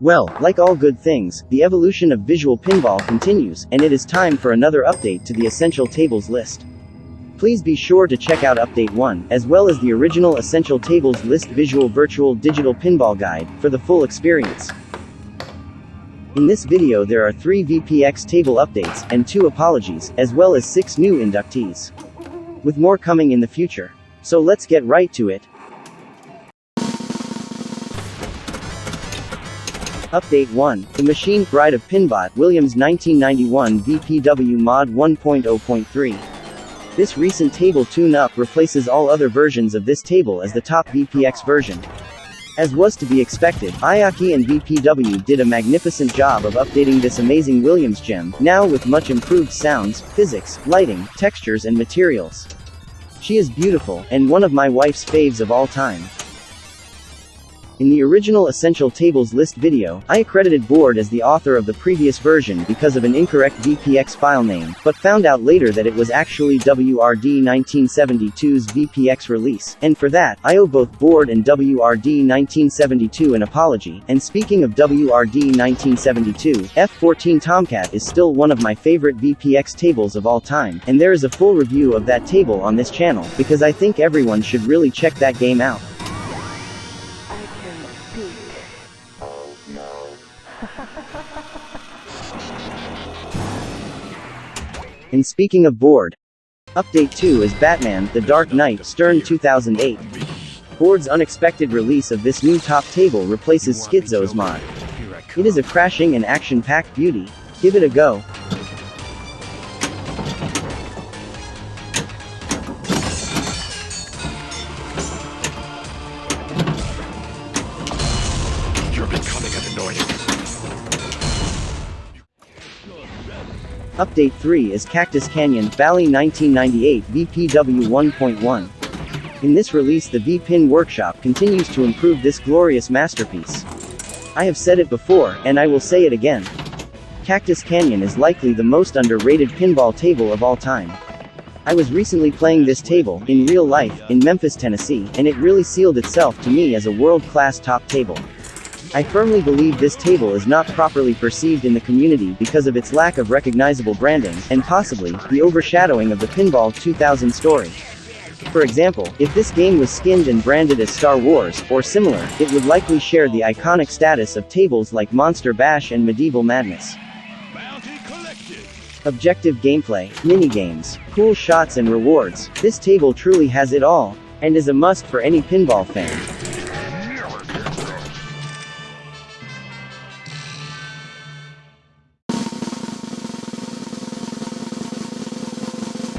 Well, like all good things, the evolution of Visual Pinball continues, and it is time for another update to the Essential Tables list. Please be sure to check out Update 1, as well as the original Essential Tables List Virtual Digital Pinball Guide, for the full experience. In this video there are 3 VPX table updates, and 2 apologies, as well as 6 new inductees. With more coming in the future. So let's get right to it. Update 1. The Machine Bride of Pinbot, Williams 1991 VPW Mod 1.0.3. This recent table tune-up replaces all other versions of this table as the top VPX version. As was to be expected, Ayaki and VPW did a magnificent job of updating this amazing Williams gem, now with much improved sounds, physics, lighting, textures and materials. She is beautiful, and one of my wife's faves of all time. In the original Essential Tables List video, I accredited Board as the author of the previous version because of an incorrect VPX file name, but found out later that it was actually WRD 1972's VPX release, and for that, I owe both Board and WRD 1972 an apology. And speaking of WRD 1972, F14 Tomcat is still one of my favorite VPX tables of all time, and there is a full review of that table on this channel, because I think everyone should really check that game out. And speaking of Board, Update 2 is Batman: The Dark Knight Stern 2008. Board's unexpected release of this new top table replaces Schizo's mod. It is a crashing and action-packed beauty. Give it a go. You're becoming an annoyance. Update 3 is Cactus Canyon Valley 1998 VPW 1.1. In this release the VPin Workshop continues to improve this glorious masterpiece. I have said it before, and I will say it again. Cactus Canyon is likely the most underrated pinball table of all time. I was recently playing this table, in real life, in Memphis, Tennessee, and it really sealed itself to me as a world-class top table. I firmly believe this table is not properly perceived in the community because of its lack of recognizable branding, and possibly, the overshadowing of the Pinball 2000 story. For example, if this game was skinned and branded as Star Wars, or similar, it would likely share the iconic status of tables like Monster Bash and Medieval Madness. Objective gameplay, minigames, cool shots and rewards, this table truly has it all, and is a must for any pinball fan.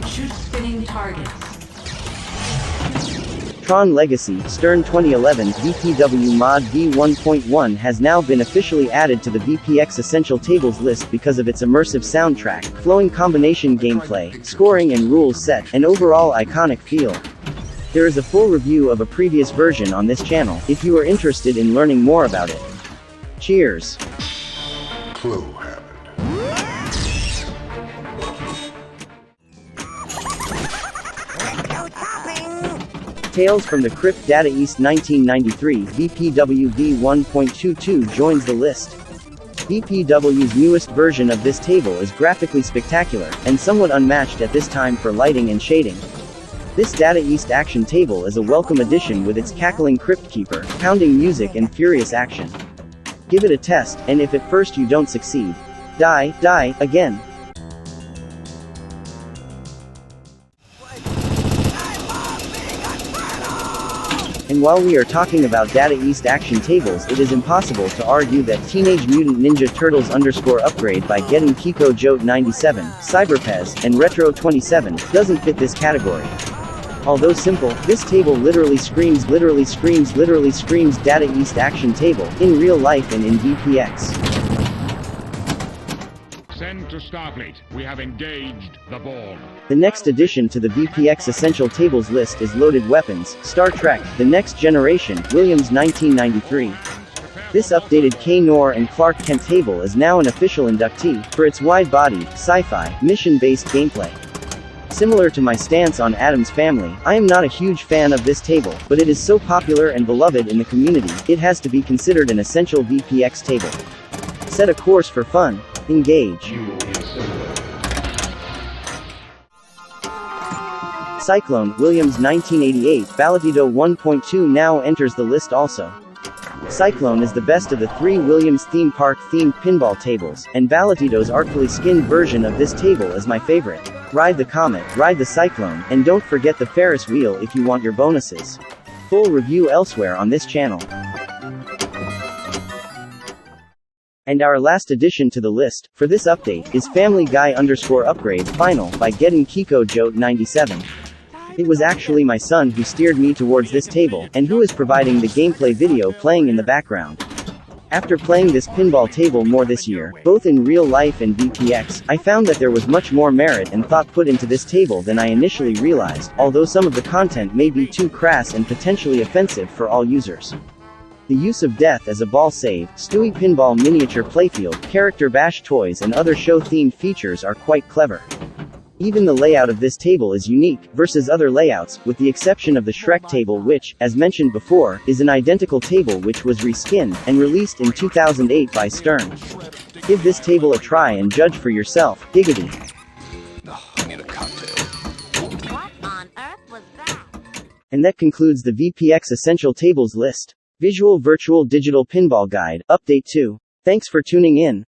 Shoot spinning targets. Tron Legacy Stern 2011 VPW Mod V1.1 has now been officially added to the VPX Essential Tables list because of its immersive soundtrack, flowing combination gameplay, scoring and rules set, and overall iconic feel. There is a full review of a previous version on this channel, if you are interested in learning more about it. Cheers! Clue happened. Tales from the Crypt Data East 1993 VPW V1.22 joins the list. VPW's newest version of this table is graphically spectacular, and somewhat unmatched at this time for lighting and shading. This Data East action table is a welcome addition with its cackling Crypt Keeper, pounding music and furious action. Give it a test, and if at first you don't succeed, die again. And while we are talking about Data East action tables, it is impossible to argue that Teenage Mutant Ninja Turtles _upgrade by getting Kiko Jote 97, CyberPez, and Retro 27 doesn't fit this category. Although simple, this table literally screams Data East action table, in real life and in VPX. Send to Starfleet. We have engaged the Borg. The next addition to the VPX Essential Tables list is Loaded Weapons, Star Trek, The Next Generation, Williams 1993. This updated K-Nor and Clark Kent table is now an official inductee, for its wide-body, sci-fi, mission-based gameplay. Similar to my stance on Addams Family, I am not a huge fan of this table, but it is so popular and beloved in the community, it has to be considered an essential VPX table. Set a course for fun. Engage. Cyclone, Williams 1988, Ballotito 1.2 now enters the list also. Cyclone is the best of the 3 Williams theme park themed pinball tables, and Ballotito's artfully skinned version of this table is my favorite. Ride the Comet, ride the Cyclone, and don't forget the Ferris wheel if you want your bonuses. Full review elsewhere on this channel. And our last addition to the list, for this update, is Family Guy_upgrade final, by Getting Kiko Jote 97. It was actually my son who steered me towards this table, and who is providing the gameplay video playing in the background. After playing this pinball table more this year, both in real life and VPX, I found that there was much more merit and thought put into this table than I initially realized, although some of the content may be too crass and potentially offensive for all users. The use of death as a ball save, Stewie Pinball miniature playfield, character bash toys and other show-themed features are quite clever. Even the layout of this table is unique, versus other layouts, with the exception of the Shrek table which, as mentioned before, is an identical table which was reskinned, and released in 2008 by Stern. Give this table a try and judge for yourself, giggity. I need a cocktail. What on earth was that? And that concludes the VPX Essential Tables List. Visual Virtual Digital Pinball Guide, Update 2. Thanks for tuning in.